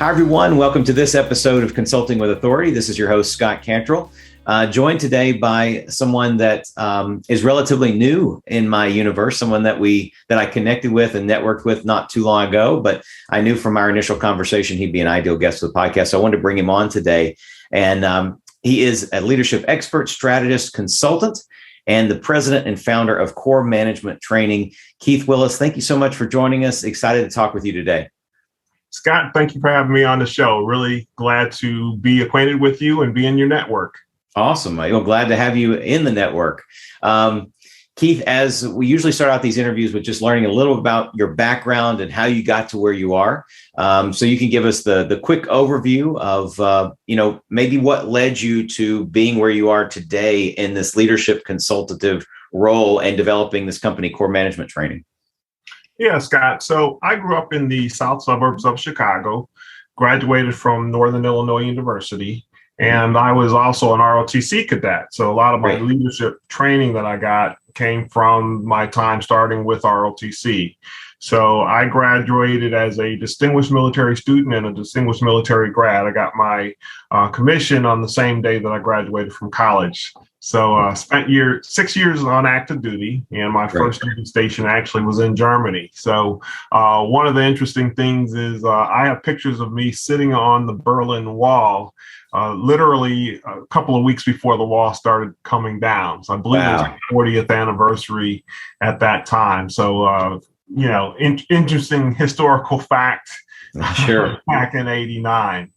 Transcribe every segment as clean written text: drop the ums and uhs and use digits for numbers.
Hi, everyone. Welcome to this episode of Consulting with Authority. This is your host, Scott Cantrell, joined today by someone that is relatively new in my universe, someone that I connected with and networked with not too long ago, but I knew from our initial conversation he'd be an ideal guest for the podcast. So I wanted to bring him on today. And he is a leadership expert, strategist, consultant, and the president and founder of Core Management Training. Keith Willis, thank you so much for joining us. Excited to talk with you today. Scott, thank you for having me on the show. Really glad to be acquainted with you and be in your network. Awesome. I'm glad to have you in the network. Keith, as we usually start out these interviews with just learning a little about your background and how you got to where you are. So you can give us the quick overview of, maybe what led you to being where you are today in this leadership consultative role and developing this company, Core Management Training. Yeah, Scott. So I grew up in the south suburbs of Chicago, graduated from Northern Illinois University, and I was also an ROTC cadet. So a lot of my leadership training that I got came from my time starting with ROTC. So I graduated as a distinguished military student and a distinguished military grad. I got my commission on the same day that I graduated from college. So I spent 6 years on active duty, and my first duty station actually was in Germany. So one of the interesting things is I have pictures of me sitting on the Berlin Wall, literally a couple of weeks before the wall started coming down. So I believe it was the 40th anniversary at that time. So, interesting historical fact. Sure. Back in '89.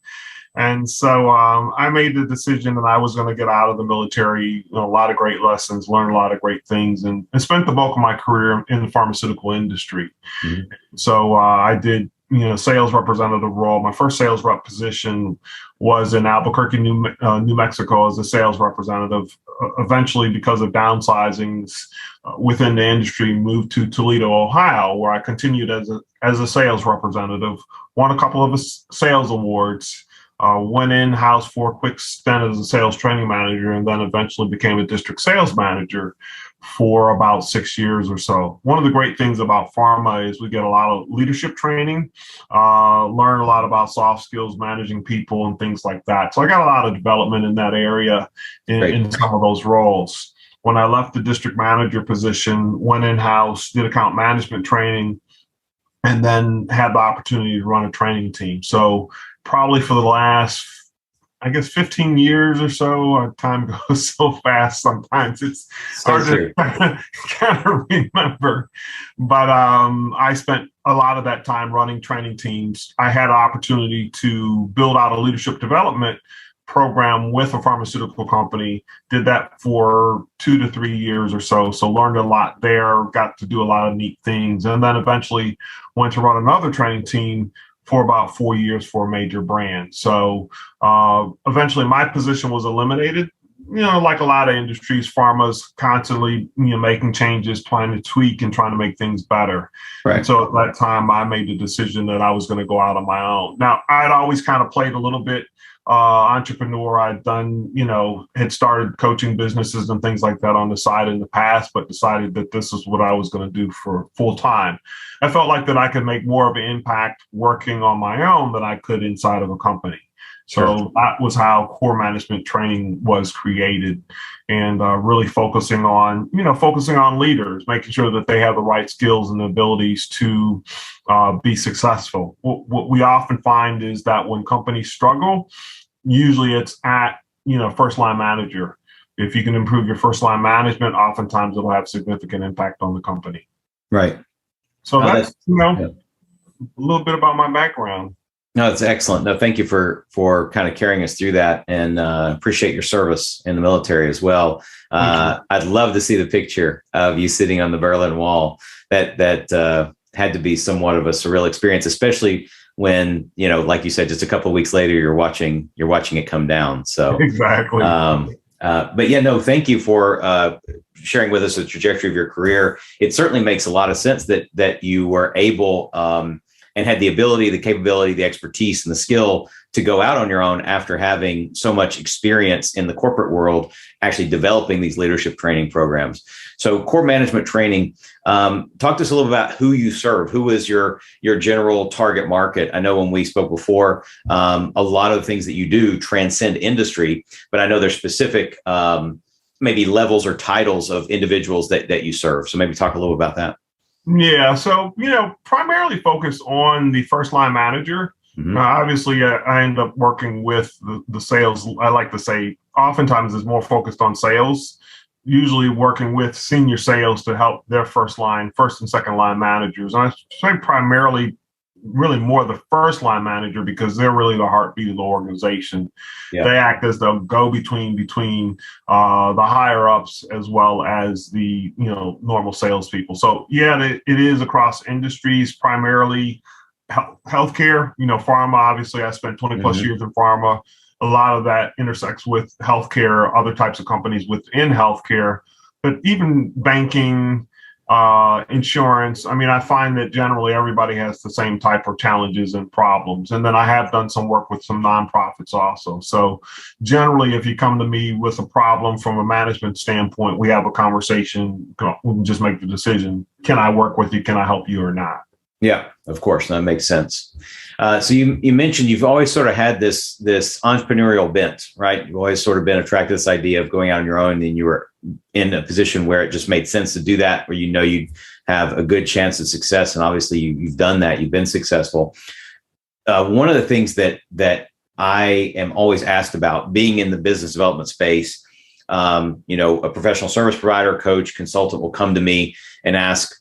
And so I made the decision that I was going to get out of the military, a lot of great lessons, learned a lot of great things, and spent the bulk of my career in the pharmaceutical industry. Mm-hmm. So I did, sales representative role. My first sales rep position was in Albuquerque, New Mexico as a sales representative. Eventually, because of downsizings within the industry, moved to Toledo, Ohio, where I continued as a sales representative, won a couple of sales awards. Went in-house for a quick stint as a sales training manager, and then eventually became a district sales manager for about 6 years or so. One of the great things about pharma is we get a lot of leadership training, learn a lot about soft skills, managing people and things like that. So I got a lot of development in that area in some of those roles. When I left the district manager position, went in-house, did account management training, and then had the opportunity to run a training team. So probably for the last, 15 years or so, time goes so fast sometimes. It's hard to kind of remember. But I spent a lot of that time running training teams. I had an opportunity to build out a leadership development program with a pharmaceutical company, did that for 2 to 3 years or so. So learned a lot there, got to do a lot of neat things, and then eventually went to run another training team for about 4 years for a major brand. So eventually my position was eliminated. Like a lot of industries, pharma's constantly, making changes, trying to tweak and trying to make things better. Right. And so at that time, I made the decision that I was going to go out on my own. Now, I'd always kind of played a little bit entrepreneur. I'd done, had started coaching businesses and things like that on the side in the past, but decided that this is what I was going to do for full time. I felt like that I could make more of an impact working on my own than I could inside of a company. So that was how Core Management Training was created, and really focusing on leaders, making sure that they have the right skills and abilities to be successful. What we often find is that when companies struggle, usually it's at, first line manager. If you can improve your first line management, oftentimes it'll have significant impact on the company. Right. So that's a little bit about my background. No, it's excellent. No, thank you for kind of carrying us through that, and appreciate your service in the military as well. I'd love to see the picture of you sitting on the Berlin Wall. That had to be somewhat of a surreal experience, especially when, like you said, just a couple of weeks later, you're watching it come down. So exactly. But yeah, no, thank you for sharing with us the trajectory of your career. It certainly makes a lot of sense that you were able and had the ability, the capability, the expertise, and the skill to go out on your own after having so much experience in the corporate world, actually developing these leadership training programs. So core management training, talk to us a little about who you serve. Who is your general target market? I know when we spoke before, a lot of the things that you do transcend industry, but I know there's specific maybe levels or titles of individuals that you serve. So maybe talk a little about that. Yeah. So, primarily focused on the first line manager. Mm-hmm. Obviously, I end up working with the sales. I like to say oftentimes is more focused on sales, usually working with senior sales to help their first and second line managers. And I say primarily really more the first line manager because they're really the heartbeat of the organization. Yeah. They act as the go-between between the higher ups as well as the normal salespeople. So yeah, it is across industries, primarily healthcare. Pharma. Obviously, I spent 20 plus years in pharma. A lot of that intersects with healthcare, other types of companies within healthcare, but even banking, insurance. I find that generally everybody has the same type of challenges and problems. And then I have done some work with some nonprofits also. So generally, if you come to me with a problem from a management standpoint, we have a conversation. We can just make the decision. Can I work with you? Can I help you or not? Yeah, of course. That makes sense. So you mentioned you've always sort of had this entrepreneurial bent, right? You've always sort of been attracted to this idea of going out on your own, and you were in a position where it just made sense to do that, where you'd have a good chance of success. And obviously you've done that. You've been successful. One of the things that I am always asked about being in the business development space, a professional service provider, coach, consultant will come to me and ask,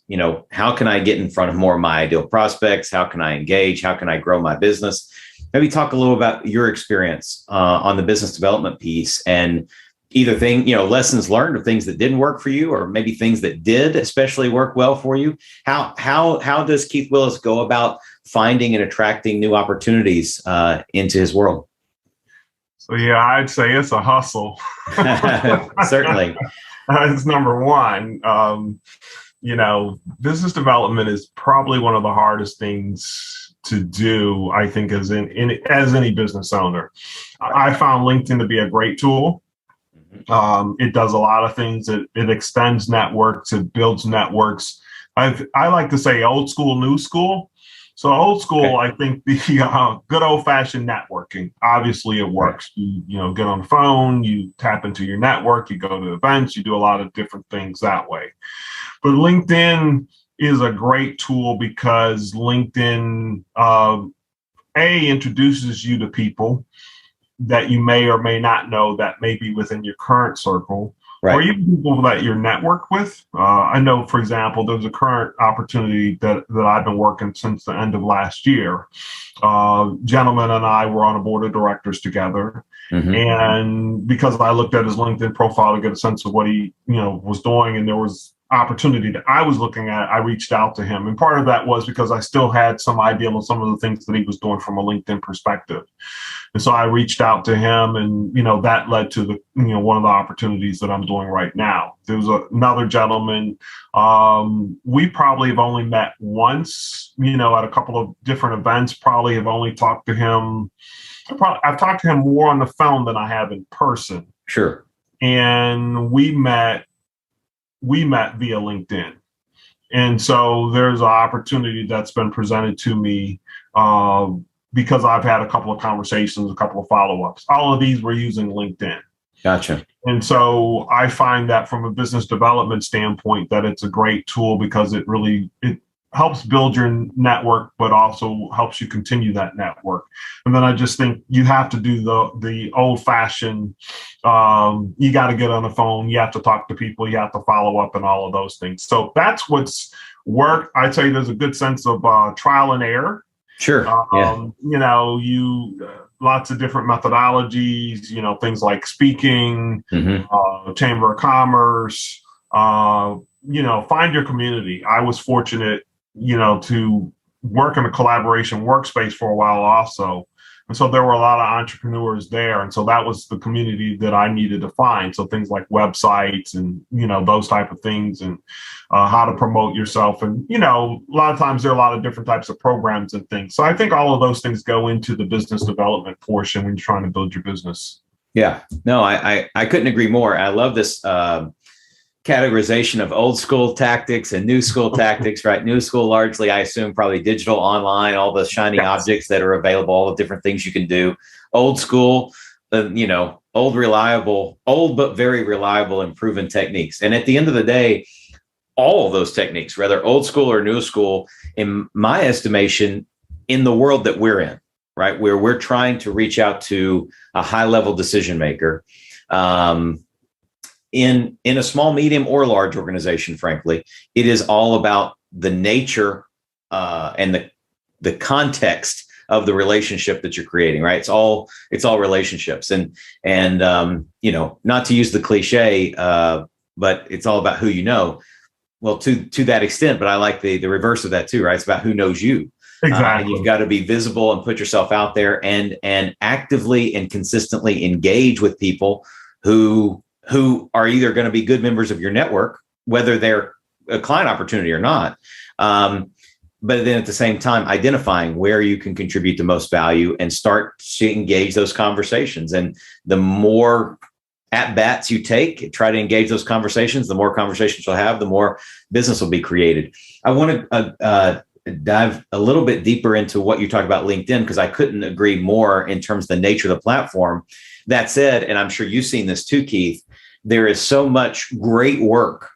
how can I get in front of more of my ideal prospects? How can I engage? How can I grow my business? Maybe talk a little about your experience on the business development piece, and either lessons learned or things that didn't work for you, or maybe things that did especially work well for you. How does Keith Willis go about finding and attracting new opportunities into his world? So yeah, I'd say it's a hustle. Certainly. It's number one. Business development is probably one of the hardest things to do, I think, as any business owner. I found LinkedIn to be a great tool. It does a lot of things. It extends networks. It builds networks. I like to say old school, new school. So old school, okay. I think the good old fashioned networking. Obviously, it works. You get on the phone, you tap into your network, you go to events, you do a lot of different things that way. But LinkedIn is a great tool because LinkedIn introduces you to people that you may or may not know that may be within your current circle. Right. Or even people that you're networked with. I know, for example, there's a current opportunity that I've been working since the end of last year. Gentleman and I were on a board of directors together. Mm-hmm. And because I looked at his LinkedIn profile to get a sense of what he was doing, and there was opportunity that I was looking at, I reached out to him. And part of that was because I still had some idea of some of the things that he was doing from a LinkedIn perspective. And so I reached out to him, and, that led to the, one of the opportunities that I'm doing right now. There was another gentleman. We probably have only met once, at a couple of different events, probably have only talked to him. I've talked to him more on the phone than I have in person. Sure. And we met via LinkedIn. And so there's an opportunity that's been presented to me because I've had a couple of conversations, a couple of follow-ups. All of these were using LinkedIn. Gotcha. And so I find that from a business development standpoint, that it's a great tool because it helps build your network, but also helps you continue that network. And then I just think you have to do the old-fashioned, you got to get on the phone, you have to talk to people, you have to follow up and all of those things. So that's what's worked. I'd say there's a good sense of trial and error. Sure. Lots of different methodologies, things like speaking, Chamber of Commerce, find your community. I was fortunate, to work in a collaboration workspace for a while also. And so there were a lot of entrepreneurs there. And so that was the community that I needed to find. So things like websites and, those type of things, and how to promote yourself. And, a lot of times there are a lot of different types of programs and things. So I think all of those things go into the business development portion when you're trying to build your business. Yeah, no, I couldn't agree more. I love this categorization of old school tactics and new school tactics, right? New school, largely, I assume, probably digital, online, all the shiny objects that are available, all the different things you can do. Old school, old but very reliable and proven techniques. And at the end of the day, all of those techniques, whether old school or new school, in my estimation, in the world that we're in, right, where we're trying to reach out to a high level decision maker, in a small, medium, or large organization, frankly, it is all about the nature and the context of the relationship that you're creating, right? It's all relationships, and not to use the cliche, but it's all about who you know. Well, to that extent, but I like the reverse of that too, right? It's about who knows you. Exactly. And you've got to be visible and put yourself out there, and actively and consistently engage with people who are either going to be good members of your network, whether they're a client opportunity or not. But then at the same time, identifying where you can contribute the most value and start to engage those conversations. And the more at bats you take, try to engage those conversations, the more conversations you'll have, the more business will be created. I want to dive a little bit deeper into what you talk about LinkedIn, because I couldn't agree more in terms of the nature of the platform. That said, and I'm sure you've seen this too, Keith, there is so much great work,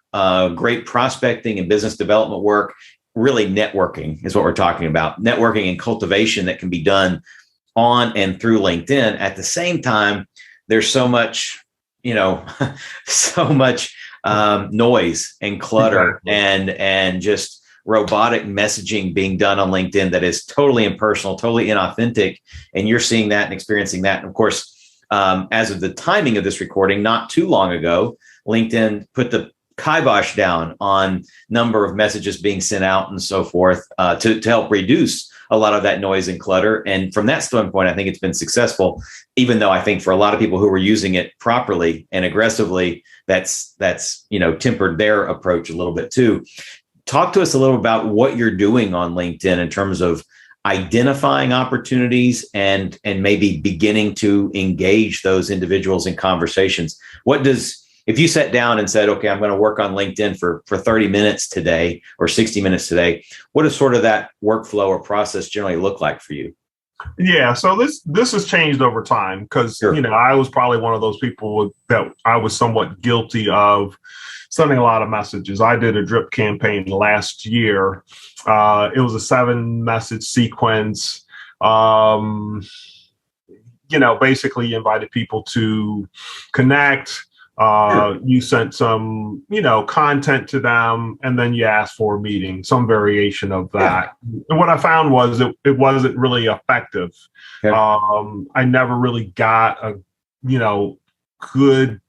great prospecting and business development work, really networking is what we're talking about, networking and cultivation that can be done on and through LinkedIn. At the same time, there's so much, so much noise and clutter and just robotic messaging being done on LinkedIn that is totally impersonal, totally inauthentic. And you're seeing that and experiencing that. And of course, as of the timing of this recording, not too long ago, LinkedIn put the kibosh down on number of messages being sent out and so forth to help reduce a lot of that noise and clutter. And from that standpoint, I think it's been successful, even though I think for a lot of people who were using it properly and aggressively, that's tempered their approach a little bit too. Talk to us a little about what you're doing on LinkedIn in terms of identifying opportunities and maybe beginning to engage those individuals in conversations. If you sat down and said, okay, I'm going to work on LinkedIn for 30 minutes today or 60 minutes today, what does sort of that workflow or process generally look like for you? Yeah, so this has changed over time because, Sure. I was probably one of those people that I was somewhat guilty of sending a lot of messages. I did a drip campaign last year. It was a 7-message sequence. Basically you invited people to connect. You sent some, content to them, and then you asked for a meeting, some variation of that. Yeah. And what I found was it wasn't really effective. Okay. I never really got a, good,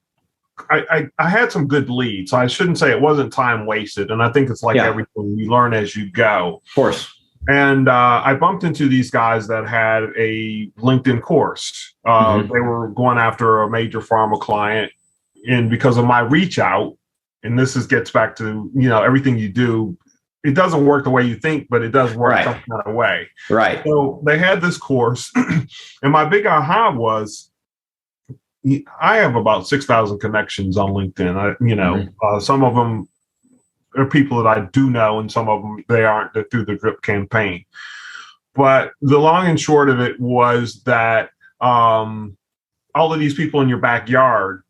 I had some good leads. So I shouldn't say it wasn't time wasted. And I think it's like everything, you learn as you go. Of course. And I bumped into these guys that had a LinkedIn course. They were going after a major pharma client. And because of my reach out, and gets back to, everything you do, it doesn't work the way you think, but it does work some kind of way. Right. So they had this course, and my big aha was, I have about 6,000 connections on LinkedIn. Some of them are people that I do know, and some of them, they aren't through the drip campaign. But the long and short of it was that all of these people in your backyard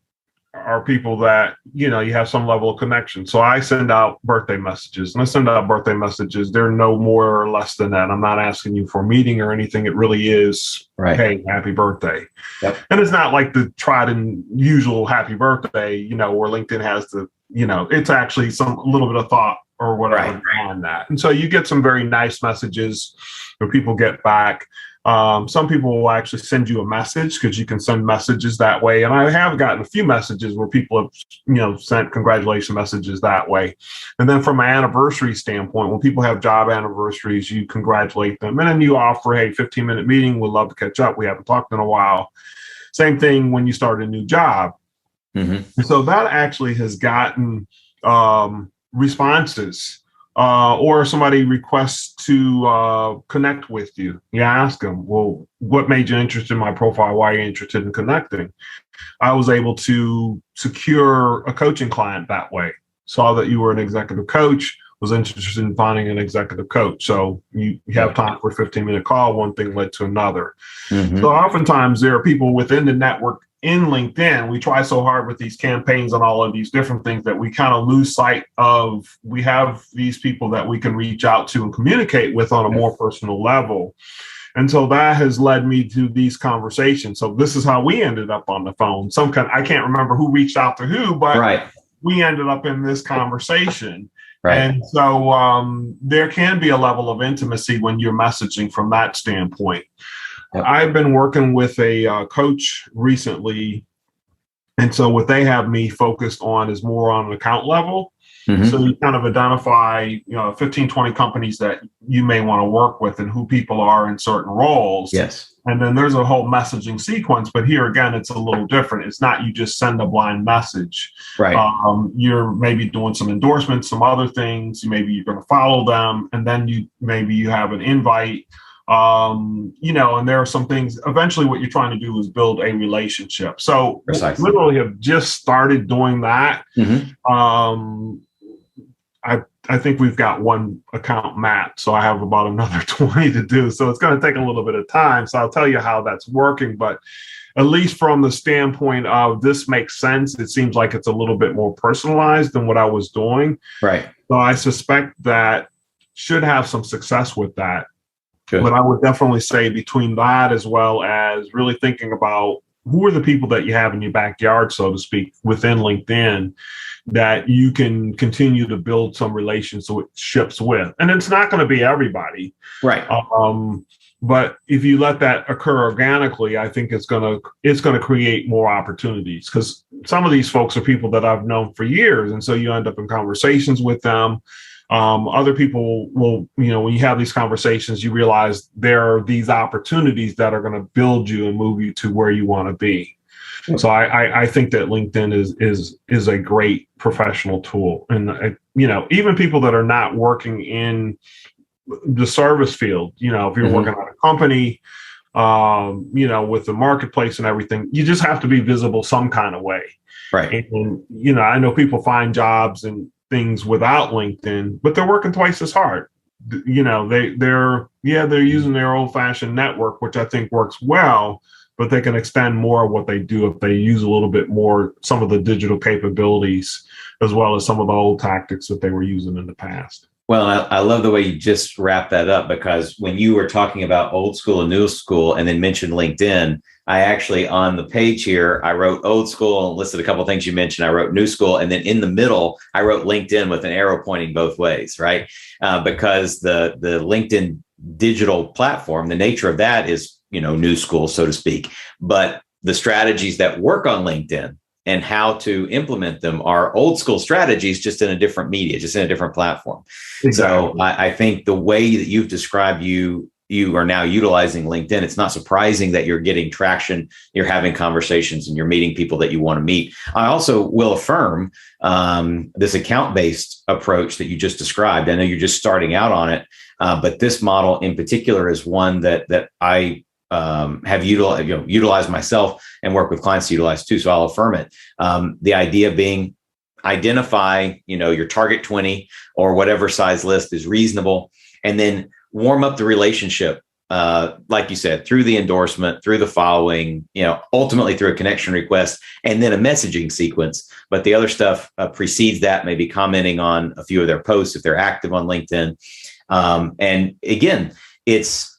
are people that, you have some level of connection. So I send out birthday messages, and I send out birthday messages. They're no more or less than that. I'm not asking you for a meeting or anything. It really is, hey, happy birthday. Yep. And it's not like the tried and usual happy birthday, where LinkedIn has the, it's actually a little bit of thought or whatever behind that. And so you get some very nice messages where people get back. Some people will actually send you a message because you can send messages that way. And I have gotten a few messages where people have, sent congratulation messages that way. And then from an anniversary standpoint, when people have job anniversaries, you congratulate them. And then you offer, hey, 15-minute meeting. We'd love to catch up. We haven't talked in a while. Same thing when you start a new job. Mm-hmm. So that actually has gotten responses. Or somebody requests to connect with you. You ask them, well, what made you interested in my profile? Why are you interested in connecting? I was able to secure a coaching client that way. Saw that you were an executive coach, was interested in finding an executive coach. So you have time for a 15-minute call. One thing led to another. Mm-hmm. So oftentimes there are people within the network in LinkedIn. We try so hard with these campaigns and all of these different things that we kind of lose sight of. We have these people that we can reach out to and communicate with on a more personal level. And so that has led me to these conversations. So this is how we ended up on the phone. I can't remember who reached out to who, but we ended up in this conversation. Right. And so there can be a level of intimacy when you're messaging from that standpoint. Yep. I've been working with a coach recently. And so what they have me focused on is more on an account level. Mm-hmm. So you kind of identify, 15, 20 companies that you may want to work with and who people are in certain roles. Yes. And then there's a whole messaging sequence. But here again, it's a little different. It's not you just send a blind message. Right. You're maybe doing some endorsements, some other things. Maybe you're going to follow them. And then you have an invite. And there are some things. Eventually, what you're trying to do is build a relationship. So literally have just started doing that. Mm-hmm. I think we've got one account mapped, so I have about another 20 to do. So it's going to take a little bit of time. So I'll tell you how that's working. But at least from the standpoint of this makes sense, it seems like it's a little bit more personalized than what I was doing. Right. So I suspect that should have some success with that. Good. But I would definitely say between that as well as really thinking about who are the people that you have in your backyard, so to speak, within LinkedIn that you can continue to build some relationships with. And it's not going to be everybody. Right. But if you let that occur organically, I think it's going to create more opportunities, because some of these folks are people that I've known for years. And so you end up in conversations with them. Other people will, when you have these conversations, you realize there are these opportunities that are going to build you and move you to where you want to be. So I think that LinkedIn is a great professional tool. And, even people that are not working in the service field, if you're mm-hmm. working at a company, with the marketplace and everything, you just have to be visible some kind of way. Right. And, I know people find jobs and things without LinkedIn, but they're working twice as hard. They're using their old fashioned network, which I think works well, but they can extend more of what they do if they use a little bit more, some of the digital capabilities, as well as some of the old tactics that they were using in the past. Well, I love the way you just wrapped that up, because when you were talking about old school and new school and then mentioned LinkedIn, I actually, on the page here, I wrote old school and listed a couple of things you mentioned. I wrote new school. And then in the middle, I wrote LinkedIn with an arrow pointing both ways, right? Because the LinkedIn digital platform, the nature of that is, new school, so to speak. But the strategies that work on LinkedIn and how to implement them are old school strategies, just in a different media, just in a different platform. Exactly. So I think the way that you've described you are now utilizing LinkedIn, it's not surprising that you're getting traction, you're having conversations, and you're meeting people that you want to meet. I also will affirm this account-based approach that you just described. I know you're just starting out on it, but this model in particular is one that I have utilized myself and work with clients to utilize too. So I'll affirm it. The idea being, identify, your target 20 or whatever size list is reasonable, and then warm up the relationship, like you said, through the endorsement, through the following, ultimately through a connection request, and then a messaging sequence. But the other stuff precedes that, maybe commenting on a few of their posts if they're active on LinkedIn. And again, it's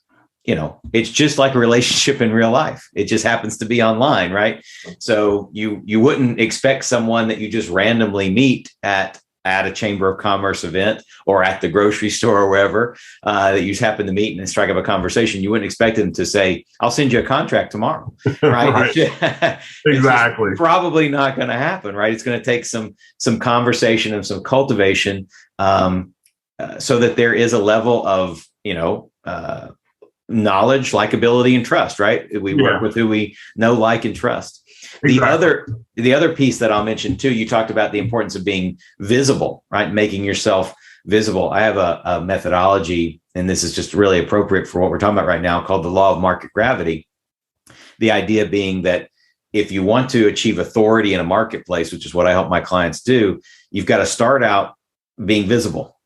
just like a relationship in real life. It just happens to be online, right? So you wouldn't expect someone that you just randomly meet at at a chamber of commerce event or at the grocery store or wherever that you just happen to meet and strike up a conversation, you wouldn't expect them to say, "I'll send you a contract tomorrow," right? Right. It's Exactly. just probably not going to happen, right? It's going to take some conversation and some cultivation, so that there is a level of knowledge, likability, and trust, right? We work with who we know, like, and trust. Exactly. The other piece that I'll mention too, you talked about the importance of being visible, right? Making yourself visible. I have a methodology, and this is just really appropriate for what we're talking about right now, called the law of market gravity. The idea being that if you want to achieve authority in a marketplace, which is what I help my clients do, you've got to start out being visible.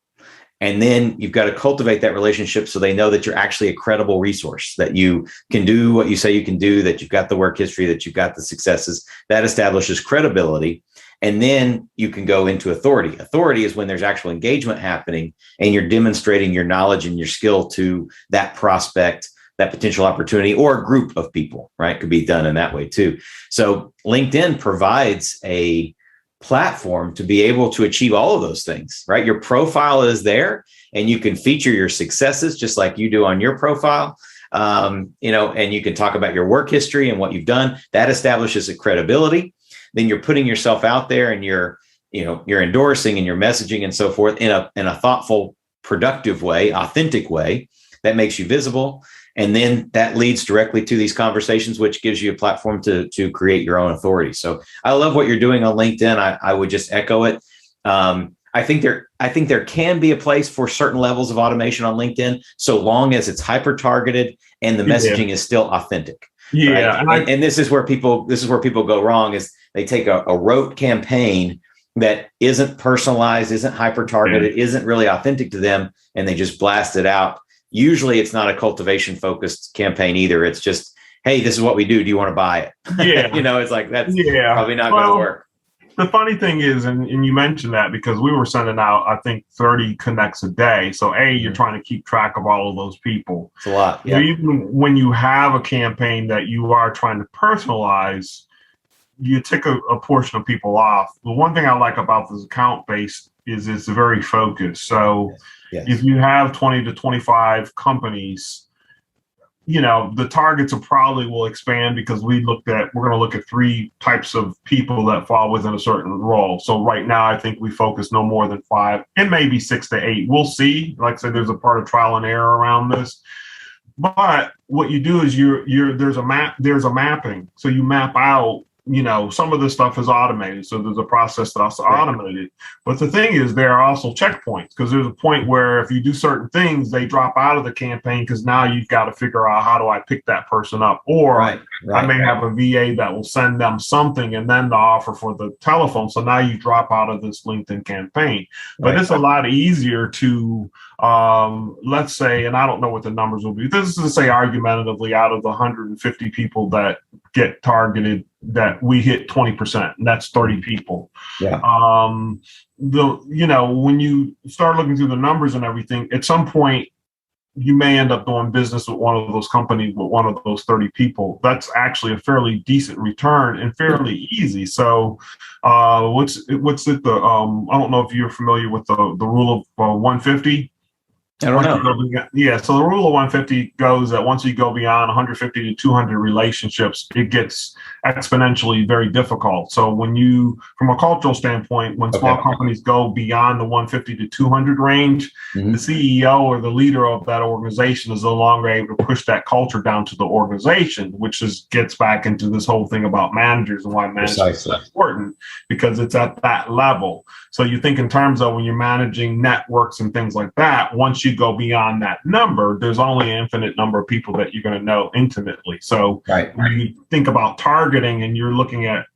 And then you've got to cultivate that relationship so they know that you're actually a credible resource, that you can do what you say you can do, that you've got the work history, that you've got the successes. That establishes credibility. And then you can go into authority. Authority is when there's actual engagement happening and you're demonstrating your knowledge and your skill to that prospect, that potential opportunity, or a group of people, right? Could be done in that way too. So LinkedIn provides a platform to be able to achieve all of those things, right? Your profile is there and you can feature your successes just like you do on your profile. And you can talk about your work history and what you've done. That establishes a credibility. Then you're putting yourself out there and you're endorsing and you're messaging and so forth in a thoughtful, productive way, authentic way that makes you visible. And then that leads directly to these conversations, which gives you a platform to create your own authority. So I love what you're doing on LinkedIn. I would just echo it. I think there can be a place for certain levels of automation on LinkedIn, so long as it's hyper targeted and the messaging is still authentic. Yeah, right? And this is where people go wrong, is they take a rote campaign that isn't personalized, isn't hyper targeted, isn't really authentic to them, and they just blast it out. Usually it's not a cultivation focused campaign either. It's just, hey, this is what we do. Do you want to buy it? Yeah. It's like, that's probably not going to work. The funny thing is, and you mentioned that because we were sending out, I think, 30 connects a day. So you're trying to keep track of all of those people. It's a lot. Yeah. Even when you have a campaign that you are trying to personalize, you take a portion of people off. The one thing I like about this account based is it's very focused. So if you have 20 to 25 companies, the targets will expand because we're going to look at 3 types of people that fall within a certain role. So right now, I think we focus no more than 5 and maybe 6 to 8. We'll see. Like I said, there's a part of trial and error around this. But what you do is there's a mapping. So you map out, some of this stuff is automated. So there's a process that's automated. But the thing is, there are also checkpoints, because there's a point where if you do certain things, they drop out of the campaign because now you've got to figure out, how do I pick that person up? Or I may have a VA that will send them something and then the offer for the telephone. So now you drop out of this LinkedIn campaign. But it's a lot easier to, let's say, and I don't know what the numbers will be. This is to say, argumentatively, out of the 150 people that get targeted, that we hit 20%, and that's 30 people. Yeah. When you start looking through the numbers and everything, at some point you may end up doing business with one of those companies, with one of those 30 people. That's actually a fairly decent return and fairly easy. So what's it? I don't know if you're familiar with the rule of 150. I don't know. Yeah, so the rule of 150 goes that once you go beyond 150 to 200 relationships, it gets exponentially very difficult. So from a cultural standpoint, when small companies go beyond the 150 to 200 range, the CEO or the leader of that organization is no longer able to push that culture down to the organization, which gets back into this whole thing about managers and why management is important, because it's at that level. So you think in terms of when you're managing networks and things like that, once you go beyond that number, there's only an infinite number of people that you're going to know intimately. So when you think about targeting and you're looking at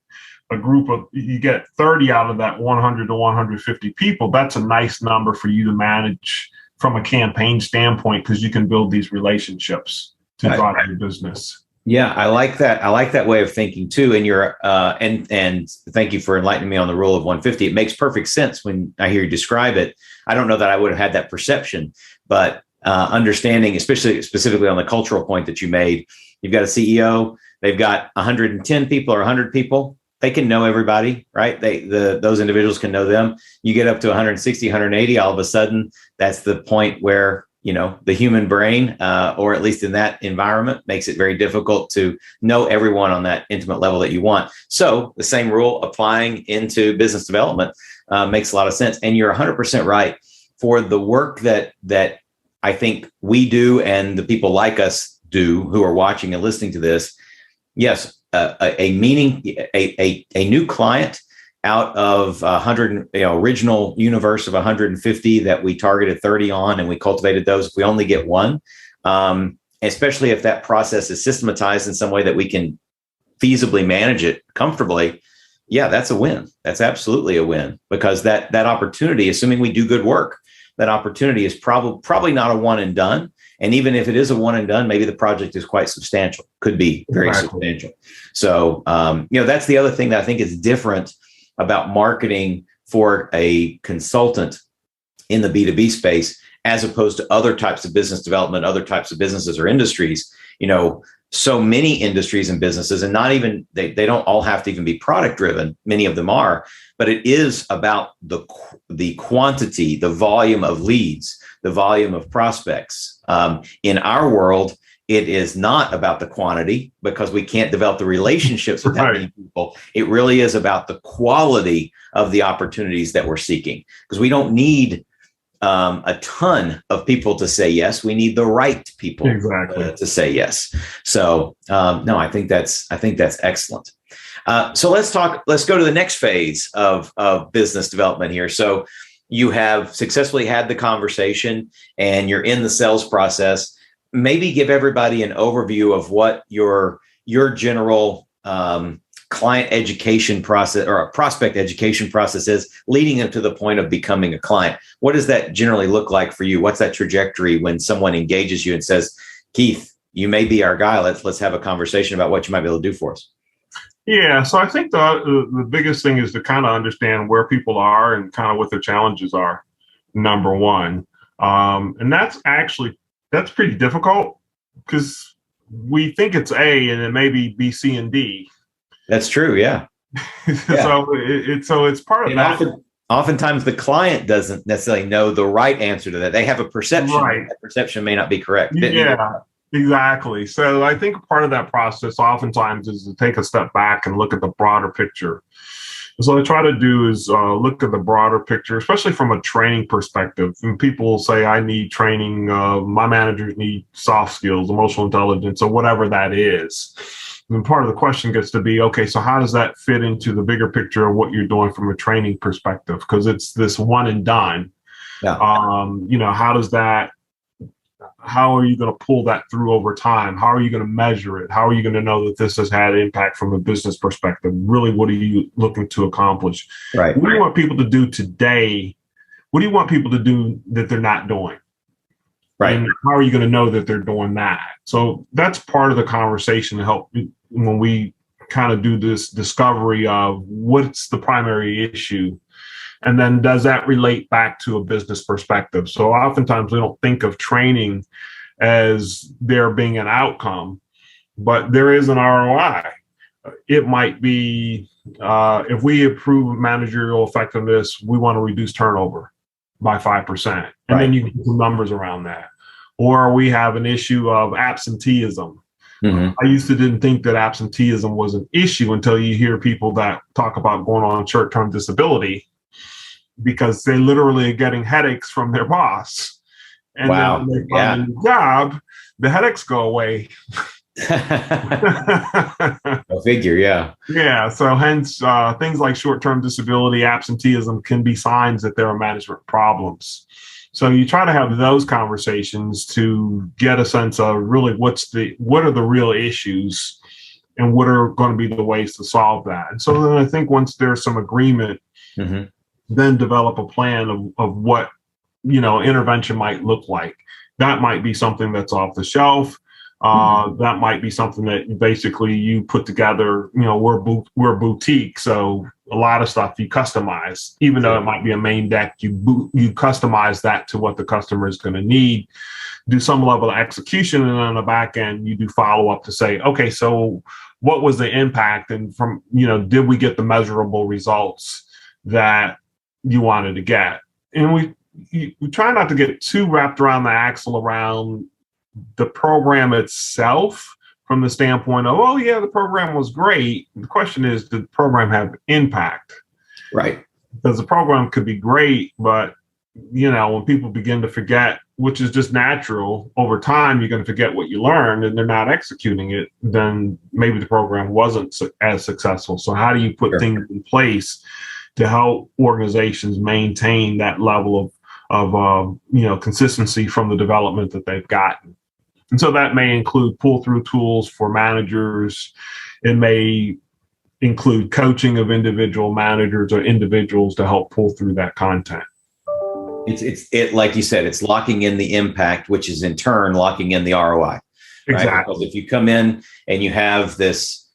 a group of, you get 30 out of that 100 to 150 people, that's a nice number for you to manage from a campaign standpoint, because you can build these relationships to drive your business. Yeah, I like that. I like that way of thinking too. And you're and thank you for enlightening me on the rule of 150. It makes perfect sense when I hear you describe it. I don't know that I would have had that perception, but understanding, especially specifically on the cultural point that you made, you've got a CEO, they've got 110 people or 100 people. they can know everybody, right? Those individuals can know them. You get up to 160, 180, all of a sudden, that's the point where, the human brain, or at least in that environment, makes it very difficult to know everyone on that intimate level that you want. So the same rule applying into business development makes a lot of sense. And you're 100% right. For the work that I think we do and the people like us do who are watching and listening to this, yes, a new client out of 100, original universe of 150 that we targeted 30 on, and we cultivated those. If we only get one, especially if that process is systematized in some way that we can feasibly manage it comfortably, yeah, that's a win. That's absolutely a win, because that opportunity, assuming we do good work, that opportunity is probably not a one and done. And even if it is a one and done, maybe the project is quite substantial, could be very substantial. So, that's the other thing that I think is different about marketing for a consultant in the B2B space, as opposed to other types of business development, other types of businesses or industries. So many industries and businesses, and not even, they don't all have to even be product driven. Many of them are, but it is about the quantity, the volume of leads, the volume of prospects. In our world, it is not about the quantity, because we can't develop the relationships with that many people. It really is about the quality of the opportunities that we're seeking, because we don't need a ton of people to say yes. We need the right people to say yes. So no, I think that's excellent. So let's go to the next phase of business development here. So you have successfully had the conversation and you're in the sales process. Maybe give everybody an overview of what your general client education process or a prospect education process is, leading them to the point of becoming a client. What does that generally look like for you? What's that trajectory when someone engages you and says, Keith, you may be our guy. Let's have a conversation about what you might be able to do for us. Yeah, so I think the biggest thing is to kind of understand where people are and kind of what their challenges are, number one. And that's pretty difficult, because we think it's A and it may be B, C, and D. That's true. Yeah. So it's part of that. Oftentimes the client doesn't necessarily know the right answer to that. They have a perception. Right. That perception may not be correct. Yeah, exactly. So I think part of that process oftentimes is to take a step back and look at the broader picture. So what I try to do is look at the broader picture, especially from a training perspective. And people say, I need training. My managers need soft skills, emotional intelligence, or whatever that is. And part of the question gets to be, okay, so how does that fit into the bigger picture of what you're doing from a training perspective? Because it's this one and done. Yeah. How are you going to pull that through over time? How are you going to measure it? How are you going to know that this has had impact from a business perspective? Really, what are you looking to accomplish? Right. What do you want people to do today? What do you want people to do that they're not doing? Right. And how are you going to know that they're doing that? So that's part of the conversation to help when we kind of do this discovery of what's the primary issue. And then does that relate back to a business perspective? So oftentimes we don't think of training as there being an outcome, but there is an ROI. It might be if we improve managerial effectiveness, we want to reduce turnover by 5%. And then you get some numbers around that. Or we have an issue of absenteeism. Mm-hmm. I used to didn't think that absenteeism was an issue until you hear people that talk about going on short-term disability, because they literally are getting headaches from their boss. And then when they find a new job, the headaches go away. Go figure, yeah. Yeah, so hence things like short-term disability, absenteeism can be signs that there are management problems. So you try to have those conversations to get a sense of really what are the real issues and what are going to be the ways to solve that. And so then I think once there's some agreement, mm-hmm. then develop a plan of what, intervention might look like. That might be something that's off the shelf. That might be something that basically you put together. We're a boutique, so a lot of stuff you customize, even though it might be a main deck, you customize that to what the customer is going to need, do some level of execution, and on the back end, you do follow up to say, okay, so what was the impact? And from, did we get the measurable results that you wanted to get? And we try not to get too wrapped around the axle around the program itself from the standpoint of, oh yeah, the program was great. The question is, did the program have impact? Right. Because the program could be great, but when people begin to forget, which is just natural, over time, you're going to forget what you learned and they're not executing it, then maybe the program wasn't as successful. So how do you put things in place to help organizations maintain that level of consistency from the development that they've gotten? And so that may include pull-through tools for managers. It may include coaching of individual managers or individuals to help pull through that content. It's like you said, it's locking in the impact, which is in turn locking in the ROI. Right? Exactly. Because if you come in and you have this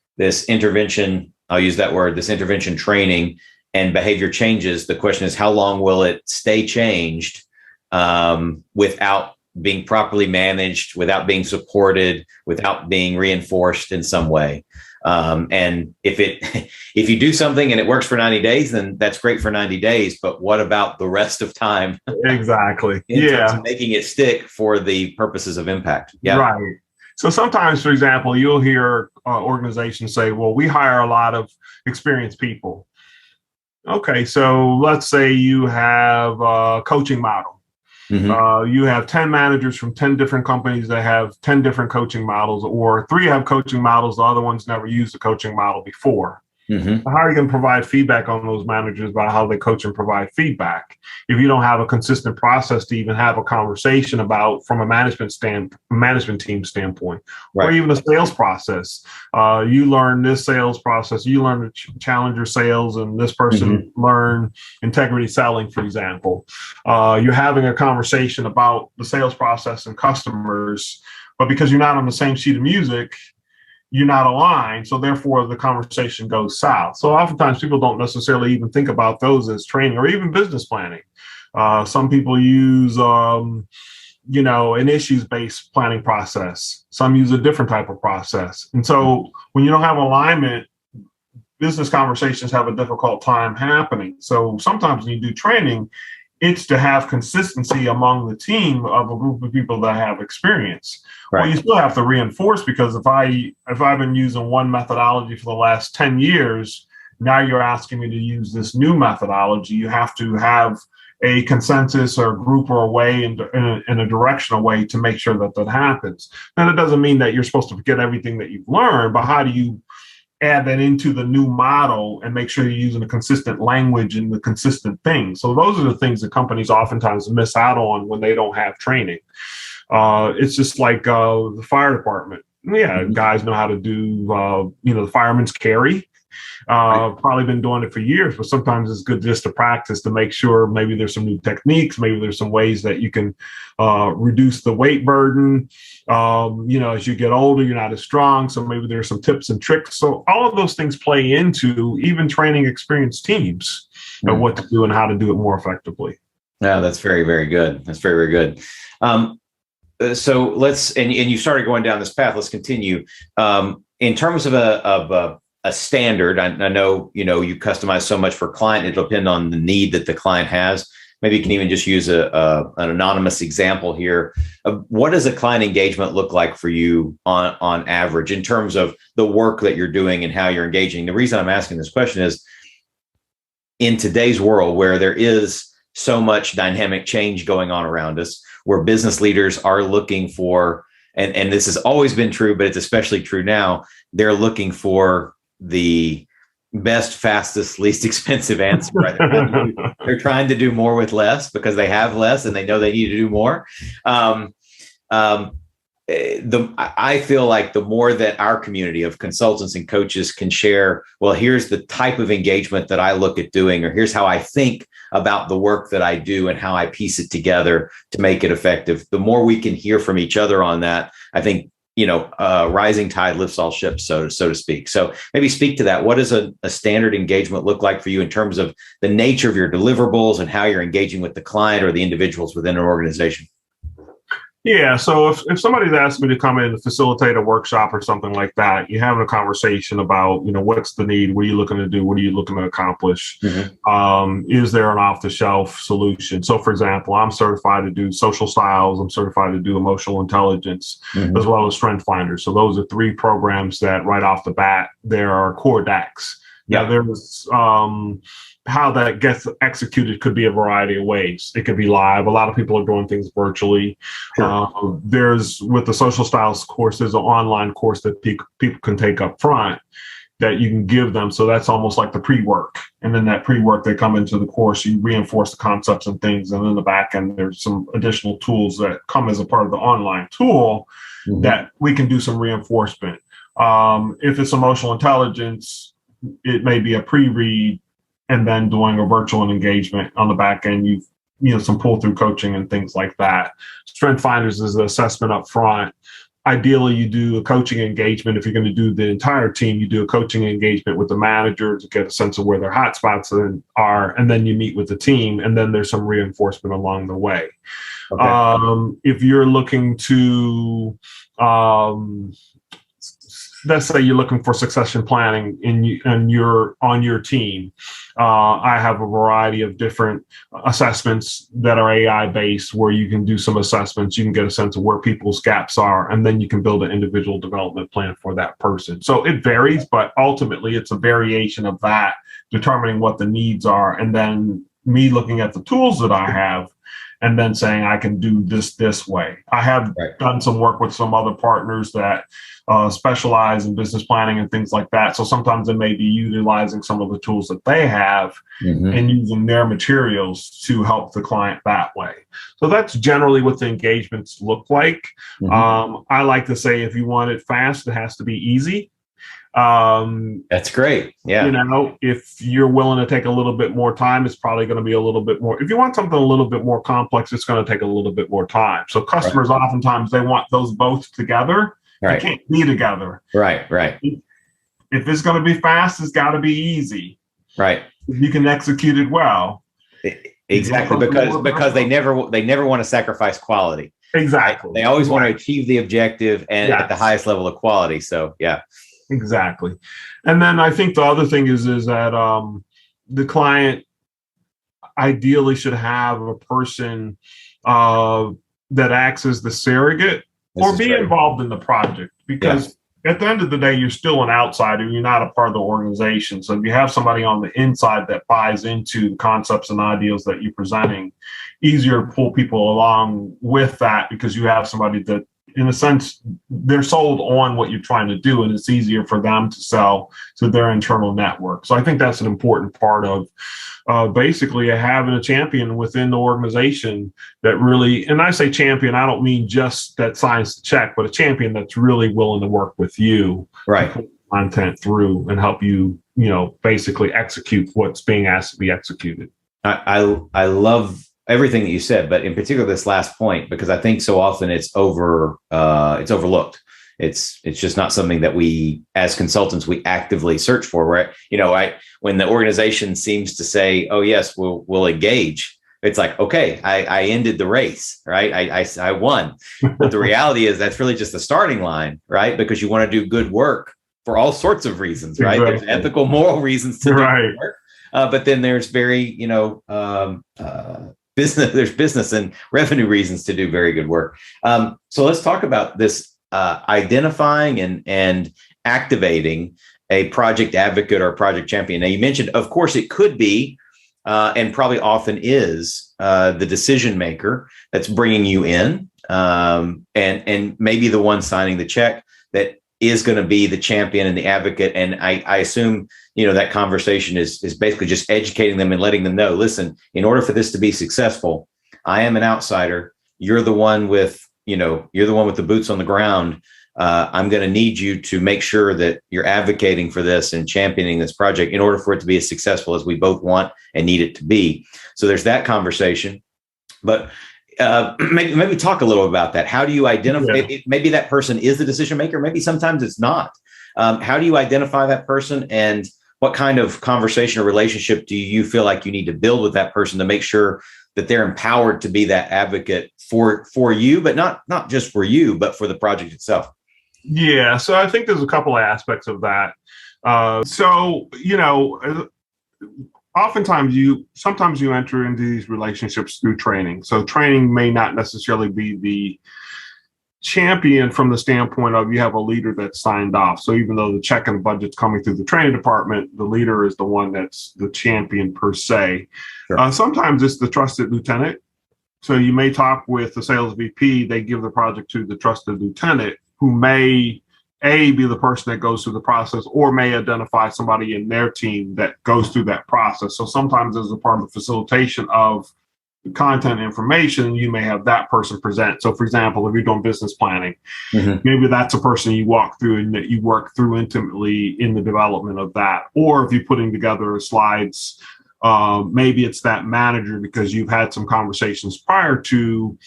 intervention, I'll use that word, this intervention training and behavior changes, the question is, how long will it stay changed without being properly managed, without being supported, without being reinforced in some way? And if you do something and it works for 90 days, then that's great for 90 days. But what about the rest of time? Exactly. In terms of making it stick for the purposes of impact. Yeah. Right. So sometimes, for example, you'll hear organizations say, well, we hire a lot of experienced people. Okay, so let's say you have a coaching model. Mm-hmm. You have 10 managers from 10 different companies that have 10 different coaching models, or 3 have coaching models. The other ones never used a coaching model before. Mm-hmm. How are you going to provide feedback on those managers about how they coach and provide feedback if you don't have a consistent process to even have a conversation about from a management team standpoint, right? Or even a sales process? You learn this sales process, you learn challenger sales, and this person learn integrity selling, for example. You're having a conversation about the sales process and customers, but because you're not on the same sheet of music, you're not aligned, so therefore the conversation goes south. So oftentimes people don't necessarily even think about those as training or even business planning. Some people use, an issues-based planning process. Some use a different type of process. And so when you don't have alignment, business conversations have a difficult time happening. So sometimes when you do training, it's to have consistency among the team of a group of people that have experience. Right. Well, you still have to reinforce, because if I've been using one methodology for the last 10 years, now you're asking me to use this new methodology. You have to have a consensus or a group or a way in a directional way to make sure that happens. Now, that doesn't mean that you're supposed to forget everything that you've learned, but how do you add that into the new model and make sure you're using a consistent language and the consistent things? So those are the things that companies oftentimes miss out on when they don't have training. It's just like the fire department. Yeah, guys know how to do, the fireman's carry. Probably been doing it for years, but sometimes it's good just to practice to make sure maybe there's some new techniques, maybe there's some ways that you can reduce the weight burden. As you get older, you're not as strong, so maybe there's some tips and tricks. So all of those things play into even training experienced teams of what to do and how to do it more effectively. Yeah, that's very, very good. That's very, very good. So let's, and you started going down this path. Let's continue. In terms of a standard, I know, you customize so much for client. It'll depend on the need that the client has. Maybe you can even just use an anonymous example here. What does a client engagement look like for you on average in terms of the work that you're doing and how you're engaging? The reason I'm asking this question is, in today's world where there is so much dynamic change going on around us, where business leaders are looking for, and this has always been true, but it's especially true now, they're looking for the best, fastest, least expensive answer. Right? They're trying to do more with less because they have less and they know they need to do more. I feel like the more that our community of consultants and coaches can share, well, here's the type of engagement that I look at doing, or here's how I think about the work that I do and how I piece it together to make it effective. The more we can hear from each other on that, I think rising tide lifts all ships, so to speak. So maybe speak to that. What does a standard engagement look like for you in terms of the nature of your deliverables and how you're engaging with the client or the individuals within an organization? Yeah. So if somebody's asked me to come in to facilitate a workshop or something like that, you're having a conversation about, what's the need? What are you looking to do? What are you looking to accomplish? Mm-hmm. Is there an off-the-shelf solution? So, for example, I'm certified to do social styles. I'm certified to do emotional intelligence, mm-hmm. as well as strength finders. So those are 3 programs that right off the bat, there are core DACs. Yeah. Now, there's how that gets executed could be a variety of ways. It could be live. A lot of people are doing things virtually. Sure. There's, with the social styles course, there's an online course that people can take up front that you can give them. So that's almost like the pre-work. And then that pre-work, they come into the course, you reinforce the concepts and things. And then the back end, there's some additional tools that come as a part of the online tool, mm-hmm. that we can do some reinforcement. If it's emotional intelligence, it may be a pre-read and then doing a virtual engagement on the back end. Some pull-through coaching and things like that. Strength finders is the assessment up front. Ideally, you do a coaching engagement. If you're going to do the entire team, you do a coaching engagement with the manager to get a sense of where their hot spots are, and then you meet with the team, and then there's some reinforcement along the way. Okay. If you're looking to let's say you're looking for succession planning and you're on your team. I have a variety of different assessments that are AI based, where you can do some assessments. You can get a sense of where people's gaps are, and then you can build an individual development plan for that person. So it varies, but ultimately it's a variation of that, determining what the needs are, and then me looking at the tools that I have and then saying I can do this way. I have done some work with some other partners that specialize in business planning and things like that. So sometimes they may be utilizing some of the tools that they have, mm-hmm. and using their materials to help the client that way. So that's generally what the engagements look like. Mm-hmm. I like to say, if you want it fast, it has to be easy. That's great. Yeah. If you're willing to take a little bit more time, it's probably going to be a little bit more. If you want something a little bit more complex, it's going to take a little bit more time. So customers, oftentimes they want those both together. Right. They can't be together. Right. If it's going to be fast, it's got to be easy. Right. If you can execute it well. Exactly. Because they never want to sacrifice quality. Exactly. They always want to achieve the objective and at the highest level of quality. So, yeah. Exactly. And then I think the other thing is that the client ideally should have a person that acts as the surrogate or be involved in the project, because at the end of the day, you're still an outsider. You're not a part of the organization. So if you have somebody on the inside that buys into the concepts and ideals that you're presenting, easier to pull people along with that, because you have somebody that, in a sense, they're sold on what you're trying to do, and it's easier for them to sell to their internal network. So I think that's an important part of basically having a champion within the organization that really, and I say champion, I don't mean just that signs the check, but a champion that's really willing to work with you, right, to put content through and help you, basically execute what's being asked to be executed. I love everything that you said, but in particular this last point, because I think so often it's overlooked. It's just not something that we, as consultants, we actively search for. Where when the organization seems to say, "Oh yes, we'll engage," it's like, okay, I ended the race, right? I won. But the reality is that's really just the starting line, right? Because you want to do good work for all sorts of reasons, right? Exactly. There's ethical, moral reasons to do good work, but then there's very there's business and revenue reasons to do very good work. So let's talk about this identifying and activating a project advocate or a project champion. Now, you mentioned, of course, it could be, and probably often is, the decision maker that's bringing you in, and maybe the one signing the check that is going to be the champion and the advocate. And I assume, that conversation is basically just educating them and letting them know, listen, in order for this to be successful, I am an outsider. You're the one with the boots on the ground. I'm going to need you to make sure that you're advocating for this and championing this project in order for it to be as successful as we both want and need it to be. So there's that conversation. But maybe talk a little about that. How do you identify? Yeah. Maybe that person is the decision maker. Maybe sometimes it's not. How do you identify that person, and what kind of conversation or relationship do you feel like you need to build with that person to make sure that they're empowered to be that advocate for you, but not just for you, but for the project itself? Yeah. So I think there's a couple of aspects of that. Oftentimes sometimes you enter into these relationships through training. So training may not necessarily be the champion from the standpoint of you have a leader that's signed off. So even though the check and the budget's coming through the training department, the leader is the one that's the champion per se. Sure. Sometimes it's the trusted lieutenant. So you may talk with the sales VP, they give the project to the trusted lieutenant, who may be the person that goes through the process, or may identify somebody in their team that goes through that process. So sometimes as a part of the facilitation of content information, you may have that person present. So for example, if you're doing business planning, maybe that's a person you walk through and that you work through intimately in the development of that. Or if you're putting together slides, maybe it's that manager, because you've had some conversations prior to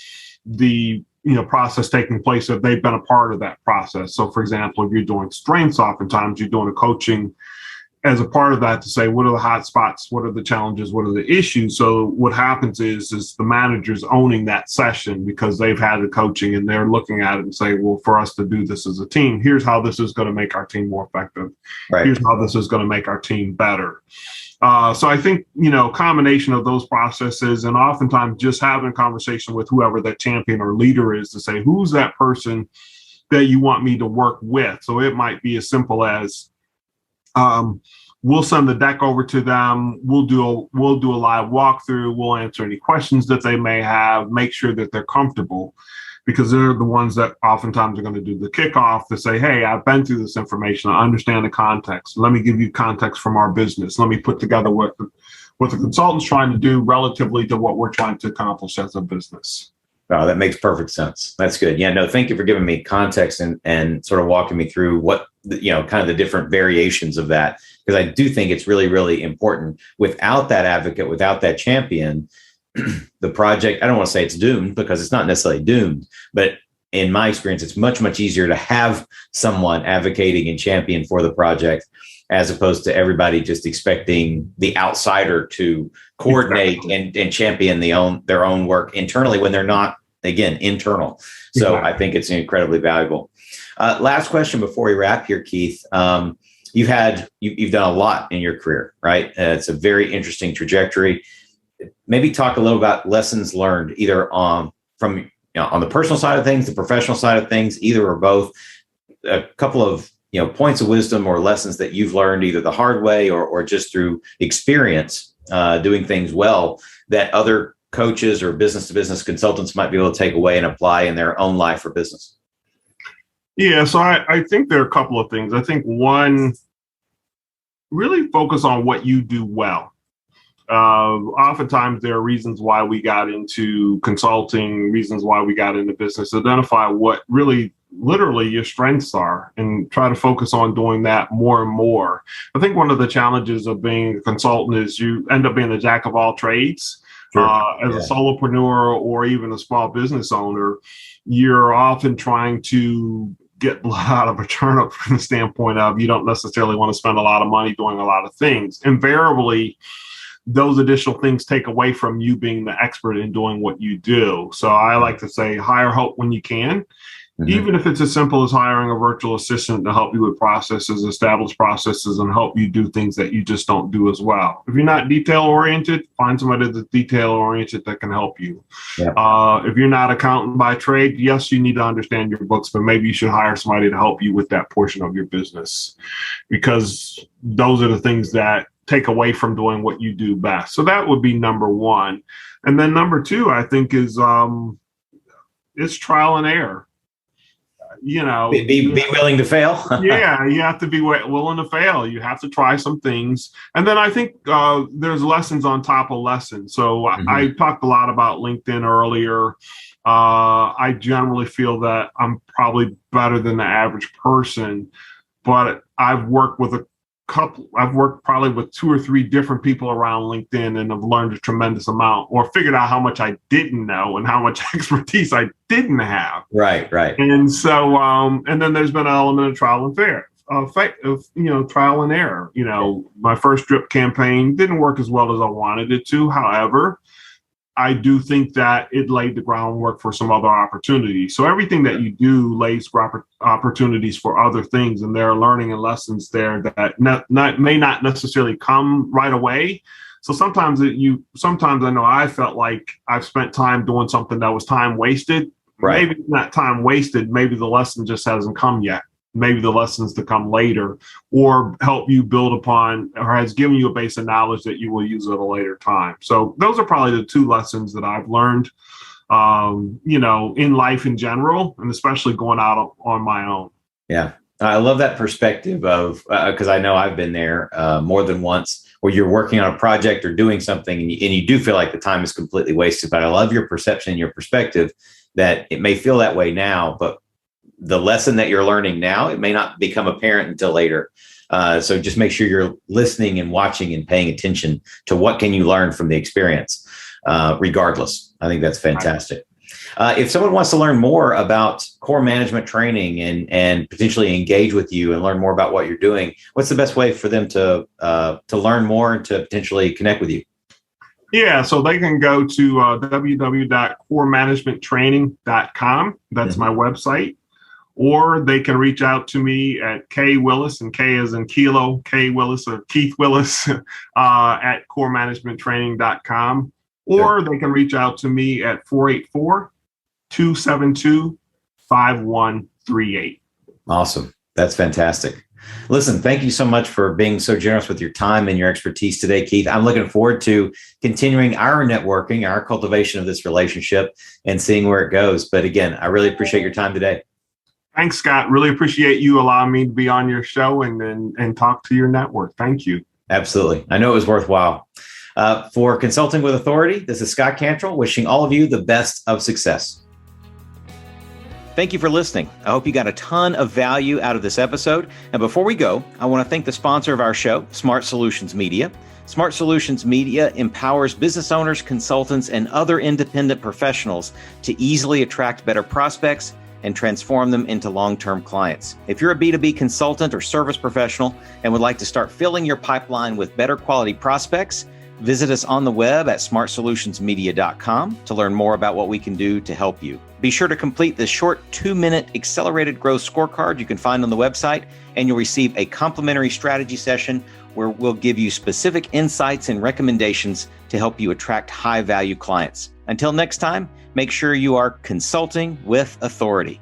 the process taking place, if they've been a part of that process. So for example, if you're doing strengths, oftentimes you're doing a coaching as a part of that to say, what are the hot spots? What are the challenges? What are the issues? So what happens is the manager's owning that session because they've had the coaching and they're looking at it and say, well, for us to do this as a team, here's how this is going to make our team more effective. Right. Here's how this is going to make our team better. So I think, combination of those processes, and oftentimes just having a conversation with whoever that champion or leader is to say, who's that person that you want me to work with? So it might be as simple as, we'll send the deck over to them. We'll do a live walkthrough. We'll answer any questions that they may have, make sure that they're comfortable, because they're the ones that oftentimes are going to do the kickoff to say, hey, I've been through this information. I understand the context. Let me give you context from our business. Let me put together what the consultant's trying to do relatively to what we're trying to accomplish as a business. Oh, that makes perfect sense. That's good. Yeah, no, thank you for giving me context and sort of walking me through what, kind of the different variations of that, because I do think it's really, really important. Without that advocate, without that champion, the project, I don't want to say it's doomed, because it's not necessarily doomed, but in my experience, it's much, much easier to have someone advocating and champion for the project, as opposed to everybody just expecting the outsider to coordinate and champion their own work internally when they're not, again, internal. So I think it's incredibly valuable. Last question before we wrap here, Keith. You've done a lot in your career, right? It's a very interesting trajectory. Maybe talk a little about lessons learned, either on the personal side of things, the professional side of things, either or both. A couple of points of wisdom or lessons that you've learned either the hard way or just through experience doing things well, that other coaches or business-to-business consultants might be able to take away and apply in their own life or business. Yeah, so I think there are a couple of things. I think one, really focus on what you do well. Oftentimes there are reasons why we got into consulting, reasons why we got into business. Identify what really literally your strengths are and try to focus on doing that more and more. I think one of the challenges of being a consultant is you end up being a jack of all trades. Sure. As a solopreneur or even a small business owner, you're often trying to get a lot of a turnip from the standpoint of you don't necessarily want to spend a lot of money doing a lot of things. Invariably, those additional things take away from you being the expert in doing what you do. So I like to say hire help when you can, even if it's as simple as hiring a virtual assistant to help you with processes, establish processes, and help you do things that you just don't do as well. If you're not detail oriented, find somebody that's detail oriented that can help you. Yeah. If you're not accountant by trade, yes, you need to understand your books, but maybe you should hire somebody to help you with that portion of your business, because those are the things that take away from doing what you do best. So that would be number one. And then number two, I think is it's trial and error. Be willing to fail. Yeah, you have to be willing to fail. You have to try some things. And then I think there's lessons on top of lessons. So I talked a lot about LinkedIn earlier. I generally feel that I'm probably better than the average person, but I've worked with I've worked probably with 2 or 3 different people around LinkedIn, and I've learned a tremendous amount, or figured out how much I didn't know and how much expertise I didn't have. Right, right. And so, and then there's been an element of trial and trial and error. My first drip campaign didn't work as well as I wanted it to. However, I do think that it laid the groundwork for some other opportunities. So everything that you do lays opportunities for other things, and there are learning and lessons there that may not necessarily come right away. So sometimes I know I felt like I've spent time doing something that was time wasted. Right. Maybe not time wasted. Maybe the lesson just hasn't come yet. Maybe the lessons to come later, or help you build upon, or has given you a base of knowledge that you will use at a later time. So those are probably the 2 lessons that I've learned, in life in general, and especially going out on my own. Yeah. I love that perspective of, because I know I've been there more than once, where you're working on a project or doing something and you do feel like the time is completely wasted. But I love your perception and your perspective that it may feel that way now, but the lesson that you're learning now, it may not become apparent until later. So just make sure you're listening and watching and paying attention to what can you learn from the experience, regardless. I think that's fantastic. If someone wants to learn more about core management training and potentially engage with you and learn more about what you're doing, what's the best way for them to learn more and to potentially connect with you? Yeah, so they can go to www.coremanagementtraining.com. That's my website. Or they can reach out to me at K Willis, and K as in Kilo, K Willis or Keith Willis at coremanagementtraining.com. Or they can reach out to me at 484-272-5138. Awesome. That's fantastic. Listen, thank you so much for being so generous with your time and your expertise today, Keith. I'm looking forward to continuing our networking, our cultivation of this relationship, and seeing where it goes. But again, I really appreciate your time today. Thanks, Scott. Really appreciate you allowing me to be on your show and talk to your network. Thank you. Absolutely. I know it was worthwhile. For Consulting with Authority, this is Scott Cantrell wishing all of you the best of success. Thank you for listening. I hope you got a ton of value out of this episode. And before we go, I want to thank the sponsor of our show, Smart Solutions Media. Smart Solutions Media empowers business owners, consultants, and other independent professionals to easily attract better prospects and transform them into long-term clients. If you're a B2B consultant or service professional and would like to start filling your pipeline with better quality prospects, visit us on the web at smartsolutionsmedia.com to learn more about what we can do to help you. Be sure to complete the short 2-minute accelerated growth scorecard you can find on the website, and you'll receive a complimentary strategy session where we'll give you specific insights and recommendations to help you attract high-value clients. Until next time, make sure you are consulting with authority.